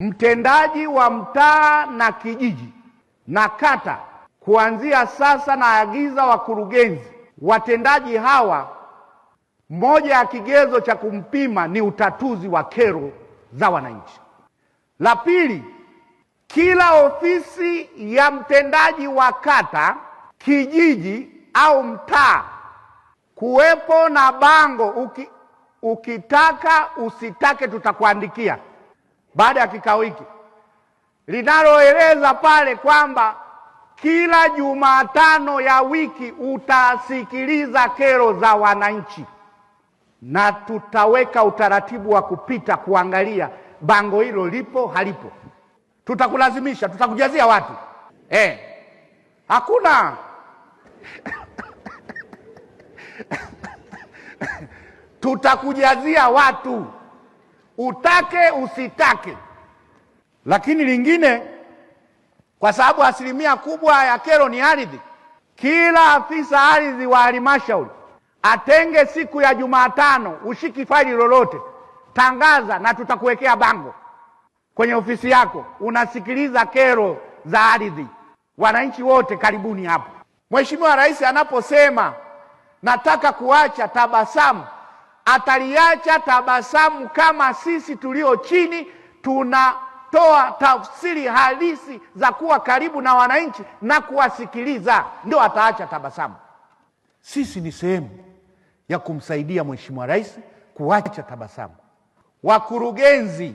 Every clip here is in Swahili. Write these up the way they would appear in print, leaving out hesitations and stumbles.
Mtendaji wa mtaa na kijiji na kata kuanzia sasa naagiza wakurugenzi watendaji hawa, moja ya kigezo cha kumpima ni utatuzi wa kero za wananchi. La pili, kila ofisi ya mtendaji wa kata, kijiji au mtaa kuwepo na bango ukitaka usitake tutakuandikia baada ya kikao hiki, linaloeleza pale kwamba kila Jumatano ya wiki utasikiliza kero za wananchi, na tutaweka utaratibu wa kupita kuangalia bango hilo lipo halipo. Tutakulazimisha, tutakujazia watu hakuna tutakujazia watu utake usitake. Lakini lingine, kwa sababu asilimia kubwa ya kero ni ardhi, kila afisa ardhi wa halmashauri atenge siku ya Jumatano. Ushiki faili lolote, tangaza na tutakuwekea bango kwenye ofisi yako, unasikiliza kero za ardhi. Wananchi wote karibuni hapo. Mheshimiwa Rais anaposema nataka kuacha tabasamu, ataliacha tabasamu kama sisi tulio chini tunatoa tafsiri halisi za kuwa karibu na wananchi na kuwasikiliza, ndio ataacha tabasamu. Sisi ni sehemu ya kumsaidia Mheshimiwa Rais kuacha tabasamu. Wakurugenzi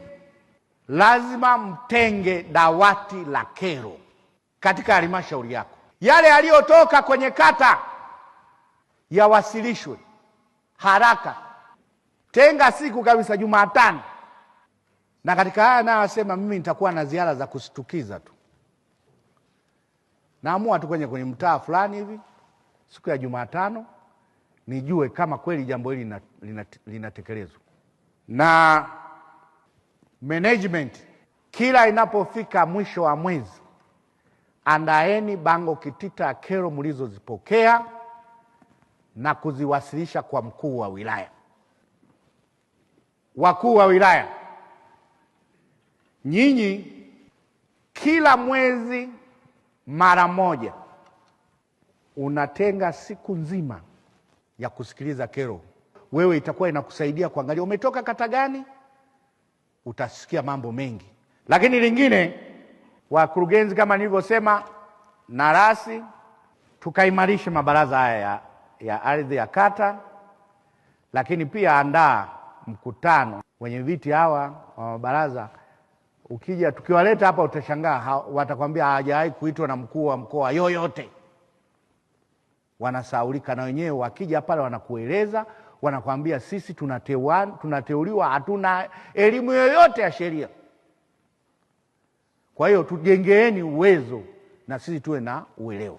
lazima mtenge dawati la kero katika halmashauri yako. Yale yaliyotoka kwenye kata yawasilishwe haraka. Tenga siku kabisa Jumatano. Na katika haya nasema mimi nitakuwa na ziara za kushtukiza tu. Naamua tu kwenye mtaa fulani hivi siku ya Jumatano nijue kama kweli jambo hili linatekelezwa. Na management, kila inapofika mwisho wa mwezi, andaeni bango kitita ya kero mlizozipokea na kuziwasilisha kwa mkuu wa wilaya. Wakuu wa wilaya, nyinyi kila mwezi mara moja unatenga siku nzima ya kusikiliza kero. Wewe itakuwa inakusaidia kuangalia umetoka kata gani, utasikia mambo mengi. Lakini lingine, wakurugenzi, kama nilivyosema, na rasi tukaimarishe mabaraza haya ya ardhi ya kata, lakini pia andaa mkutano wenye viti hawa wa mabaraza. Ukija tukiwaleta hapa utashangaa, watakwambia hawajawahi kuitwa na mkuu wa mkoa yoyote. Wanasaulika na wenyewe, wakija pale wanakueleza, wanakwambia sisi tunateuliwa, hatuna elimu yoyote ya sheria. Kwa hiyo tujengeeni uwezo na sisi tuwe na uelewa.